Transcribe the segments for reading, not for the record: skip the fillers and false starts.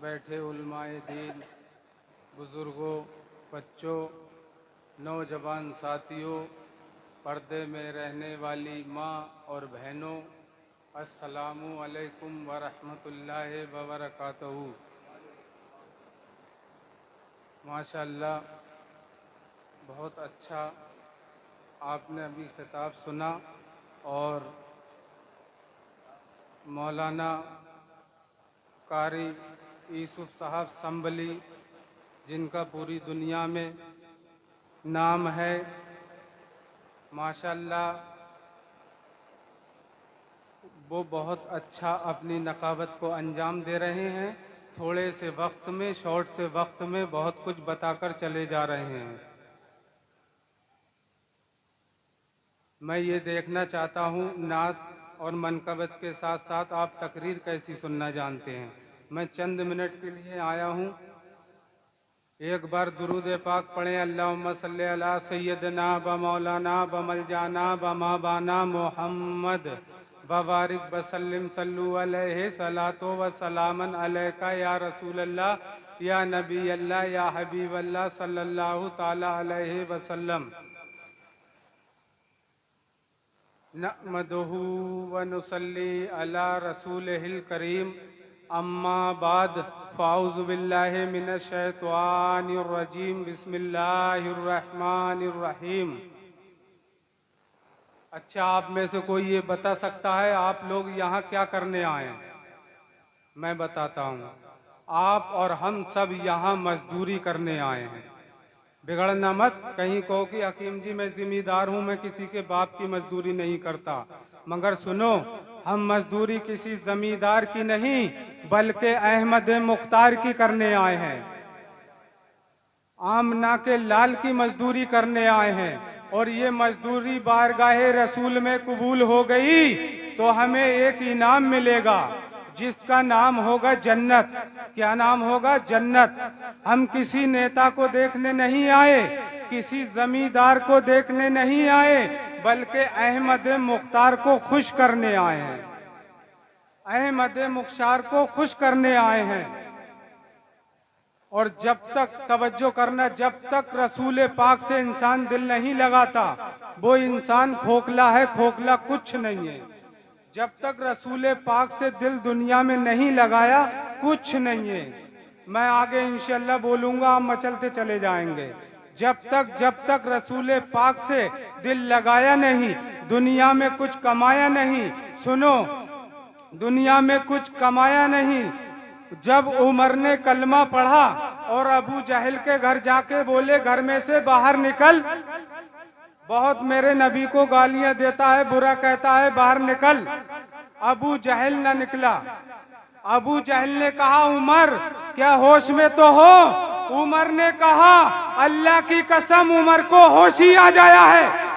बैठे उलमाए दीन, बुज़ुर्गों, बच्चों, नौजवान साथियों, पर्दे में रहने वाली माँ और बहनों, अस्सलामु अलैकुम व रहमतुल्लाहि व बरकातहू। माशाअल्लाह, बहुत अच्छा आपने अभी खिताब सुना और मौलाना कारी यूसुफ साहब संभली, जिनका पूरी दुनिया में नाम है, माशाअल्लाह वो बहुत अच्छा अपनी नकाबत को अंजाम दे रहे हैं। थोड़े से वक्त में, शॉर्ट से वक्त में बहुत कुछ बताकर चले जा रहे हैं। मैं ये देखना चाहता हूँ नात और मनकबत के साथ साथ आप तकरीर कैसी सुनना जानते हैं। मैं चंद मिनट के लिए आया हूँ। एक बार दुरूद पाक पढ़ें। अल्लाहुम्मा सल्ली अला सय्यदना व मौलाना व मलजाना व माबाना मोहम्मद वबारिक वसल्लिम सल्लु अलैहि सलातो व सलामन अलैका या रसूल अल्लाह या नबी अल्लाह या हबीब अल्लाह सल्लल्लाहु ताला अलैहि वसल्लम। नहमदुहु व नुसल्ली अला रसूलिहिल करीम, अम्मा बाद, फ़ाऊज़ु बिल्लाहि मिनश शैतानिर रजीम, बिस्मिल्लाहिर रहमानिर रहीम। अच्छा, आप में से कोई ये बता सकता है आप लोग यहाँ क्या करने आए हैं? मैं बताता हूँ। आप और हम सब यहाँ मजदूरी करने आए हैं। बिगड़ना मत, कहीं कहो कि हकीम जी मैं जिम्मेदार हूँ, मैं किसी के बाप की मजदूरी नहीं करता। मगर सुनो, हम मजदूरी किसी जमींदार की नहीं बल्कि अहमद मुख्तार की करने आए हैं। आमना के लाल की मजदूरी करने आए हैं। और ये मजदूरी बारगाहे रसूल में कबूल हो गई तो हमें एक इनाम मिलेगा जिसका नाम होगा जन्नत। क्या नाम होगा? जन्नत। हम किसी नेता को देखने नहीं आए, किसी जमींदार को देखने नहीं आए, बल्कि अहमद मुख्तार को खुश करने आए हैं। अहमद मुख्तार को खुश करने आए हैं। और जब तक, तवज्जो करना, जब तक रसूल पाक से इंसान दिल नहीं लगाता वो इंसान खोखला है, खोखला कुछ नहीं है। जब तक रसूल पाक से दिल दुनिया में नहीं लगाया कुछ नहीं है। मैं आगे इंशाअल्लाह बोलूंगा, आप मचलते चले जाएंगे। जब तक रसूल पाक से दिल लगाया नहीं, दुनिया में कुछ कमाया नहीं। सुनो, दुनिया में कुछ कमाया नहीं। जब उमर ने कलमा पढ़ा और अबू जहल के घर जाके बोले घर में से बाहर निकल, बहुत मेरे नबी को गालियां देता है, बुरा कहता है, बाहर निकल। अबू जहल न निकला। अबू जहल ने कहा उमर क्या होश में तो हो? उमर ने कहा अल्लाह की कसम उमर को होश ही आ जाया है।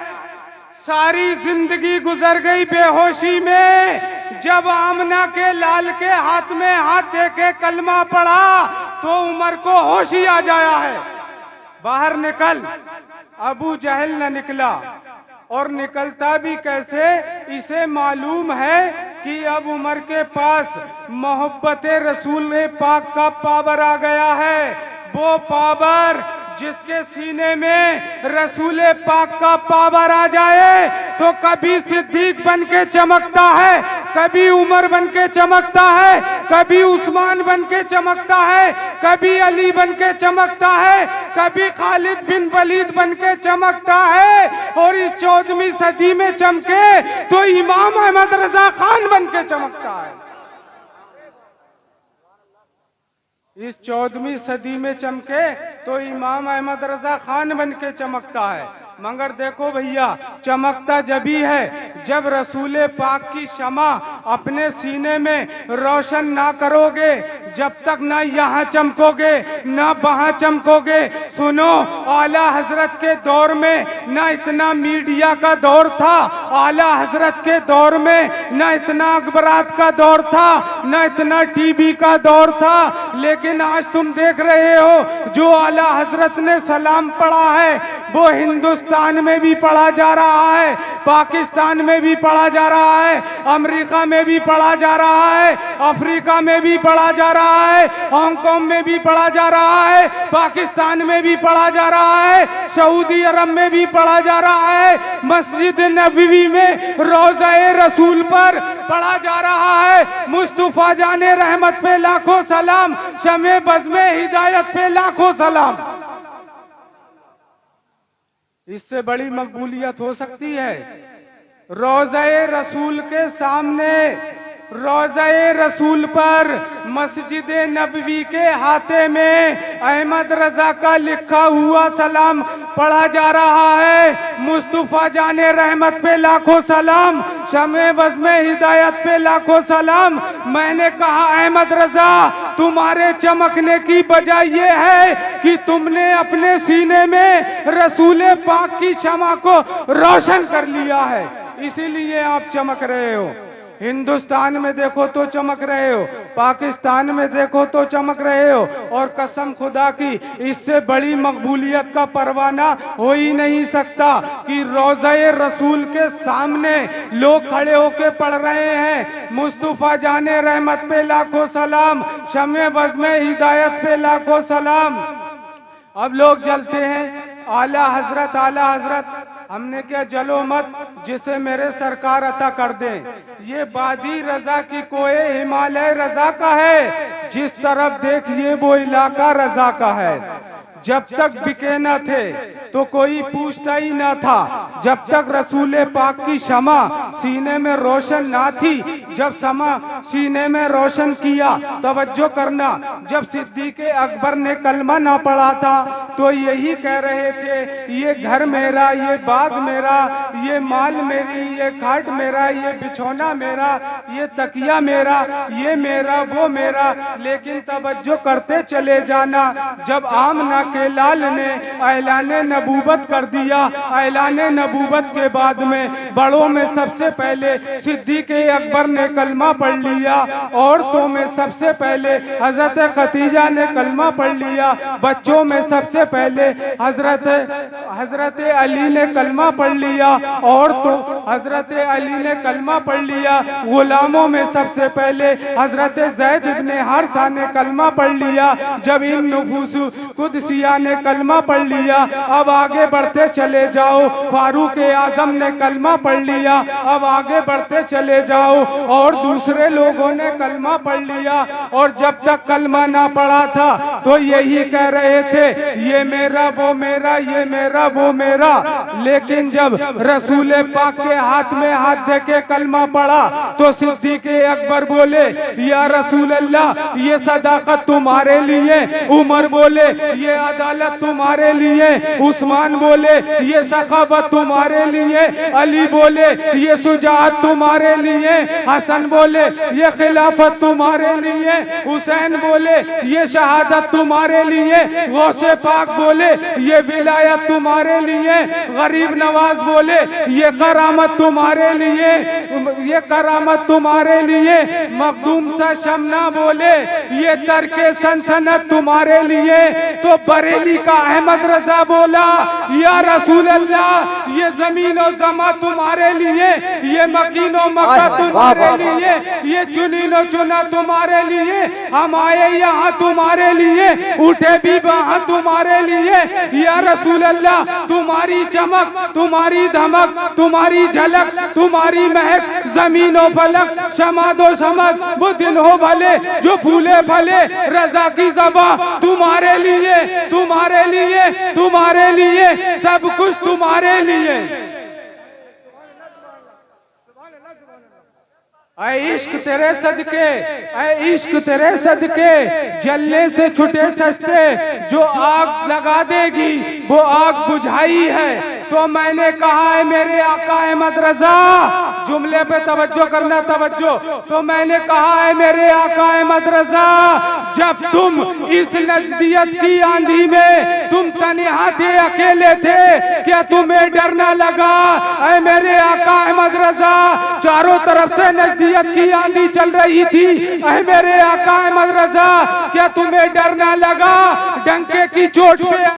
सारी जिंदगी गुजर गई बेहोशी में। जब आमना के लाल के हाथ में हाथ देके कलमा पड़ा तो उमर को होश ही आ जाया है। बाहर निकल। अबू जहल न निकला। और निकलता भी कैसे? इसे मालूम है कि अब उमर के पास मोहब्बत रसूल पाक का पावर आ गया है। वो पावर जिसके सीने में रसूल पाक का पावर आ जाए तो कभी सिद्दीक बन के चमकता है, कभी उमर बन के चमकता है, कभी उस्मान बन के चमकता है, कभी अली बन के चमकता है, कभी खालिद बिन वलीद बन के चमकता है। और इस 14वीं सदी में चमके तो इमाम अहमद रजा खान बन के चमकता है। इस 14वीं सदी में चमके तो इमाम अहमद रजा खान बन के चमकता है। मगर देखो भैया, चमकता जब ही है जब रसूल पाक की शमा अपने सीने में रोशन ना करोगे, जब तक ना यहाँ चमकोगे ना वहाँ चमकोगे। सुनो, आला हजरत के दौर में ना इतना मीडिया का दौर था, आला हजरत के दौर में ना इतना अखबारात का दौर था, ना इतना टीवी का दौर था। लेकिन आज तुम देख रहे हो जो आला हजरत ने सलाम पढ़ा है वो हिंदुस्तान में भी पढ़ा जा रहा है, पाकिस्तान में भी पढ़ा जा रहा है, अमेरिका में भी पढ़ा जा रहा है, अफ्रीका में भी पढ़ा जा रहा है, हांगकांग में भी पढ़ा जा रहा है, पाकिस्तान में भी पढ़ा जा रहा है, सऊदी अरब में भी पढ़ा जा रहा है, मस्जिद नबवी में रोज़ा रसूल पर पढ़ा जा रहा है। मुस्तफा जाने रहमत पे लाखों सलाम, शमे बज़्मे हिदायत पे लाखों सलाम। इससे बड़ी मकबूलियत हो सकती है? रोज़ा रसूल के सामने, रोज़ा रसूल पर मस्जिद नबवी के हाथे में अहमद रजा का लिखा हुआ सलाम पढ़ा जा रहा है। मुस्तफा जाने रहमत पे लाखों सलाम, शमे बज़्मे हिदायत पे लाखों सलाम। मैंने कहा अहमद रजा, तुम्हारे चमकने की वजह ये है कि तुमने अपने सीने में रसूल पाक की शमा को रोशन कर लिया है, इसीलिए आप चमक रहे हो। हिंदुस्तान में देखो तो चमक रहे हो, पाकिस्तान में देखो तो चमक रहे हो, और कसम खुदा की इससे बड़ी मकबूलियत का परवाना हो ही नहीं सकता कि रोज़ा रसूल के सामने लोग खड़े होके पढ़ रहे हैं मुस्तफा जाने रहमत पे लाखों सलाम, शमे बज़्मे हिदायत पे लाखों सलाम। अब लोग जलते हैं, आला हजरत आला हजरत। हमने क्या जलो मत, जिसे मेरे सरकार अता कर दें। ये वादी रजा की कोई हिमालय रजा का है, जिस तरफ देखिए वो इलाका रजा का है। जब तक बिके न थे तो कोई पूछता ही ना था, जब तक रसूल पाक की शमा सीने में रोशन ना थी। जब शमा सीने में रोशन किया, तवज्जो करना, जब सिद्दीक़ अकबर ने कलमा ना पढ़ा था तो यही कह रहे थे, ये घर मेरा, ये बाग मेरा, ये माल मेरी, ये खाट मेरा, ये बिछौना मेरा, ये तकिया मेरा, ये मेरा वो मेरा। लेकिन तवज्जो करते चले जाना, जब आमना के लाल ने ऐलान नबूवत कर दिया, ऐलान नबूवत के बाद में बड़ों में सबसे पहले सिद्दीक़ अकबर ने कलमा पढ़ लिया, औरतों में सबसे पहले हजरत खदीजा ने कलमा पढ़ लिया, बच्चों में सबसे पहले हजरत अली ने कलमा पढ़ लिया, और तो हजरत अली ने कलमा पढ़ लिया। गुलामों में सबसे पहले हजरत ज़ैद इब्ने हारिसा ने कलमा पढ़ लिया। जब इन नफूस कुदसिया ने कलमा पढ़ लिया, अब आगे बढ़ते चले जाओ। फारूक आजम ने कलमा पढ़ लिया, अब आगे बढ़ते चले जाओ। और दूसरे लोगों ने कलमा पढ़ लिया, और जब तक कलमा ना पढ़ा था तो यही कह रहे थे, ये मेरा वो मेरा, ये मेरा वो मेरा। लेकिन जब रसूल पाक के हाथ में हाथ देके कलमा पढ़ा तो सिद्दीक़ अकबर बोले, या रसूल अल्लाह, ये सदाकत तुम्हारे लिए। उमर बोले, ये अदालत तुम्हारे लिए। उस्मान बोले, ये सखावत तुम्हारे लिए। अली बोले, ये सुजात तुम्हारे लिए। हसन बोले, ये खिलाफत तुम्हारे लिए। हुसैन बोले, ये शहादत तुम्हारे लिए। गौसे पाक बोले, ये विलायत तुम्हारे लिए। गरीब नवाज बोले, ये करामत तुम्हारे लिए, ये करामत तुम्हारे लिए। मखदूम सा शमना बोले, ये तरके सनसनत तुम्हारे लिए। तो बरेली का अहमद रजा बोला, या रसूल अल्लाह, ये जमीन और जमा तुम्हारे लिए, ये मकीन और मक्का तुम्हारे लिए, ये चुनी नो चुना तुम्हारे लिए। हम आए यहाँ तुम्हारे लिए, उठे भी वहाँ तुम्हारे लिए। या रसूल अल्लाह, तुम्हारी चमक, तुम्हारी धमक, तुम्हारी झलक, तुम्हारी महक, जमीन और फलक, शमादो समद, वो दिन हो भले जो फूले फले। रजा की ज़बां तुम्हारे लिए, तुम्हारे लिए, तुम्हारे लिए, सब कुछ तुम्हारे लिए। ऐ इश्क तेरे सदके, ऐ इश्क तेरे सदके, जलने से छुटे सस्ते। जो आग लगा देगी वो आग बुझाई है। तो मैंने कहा है मेरे आका अहमद रजा, जुमले पे तवज्जो करना, तवज्जो। तो मैंने कहा है मेरे आका अहमद रजा, जब तुम इस नजदियत की आंधी में तुम तन्हा थे, अकेले थे, क्या तुम्हें डर ना लगा? ऐ मेरे आका अहमद रजा, चारों तरफ से नजदियत की आंधी चल रही थी, ऐ मेरे आका अहमद रजा, क्या तुम्हें डर ना लगा? डंके की चोट पे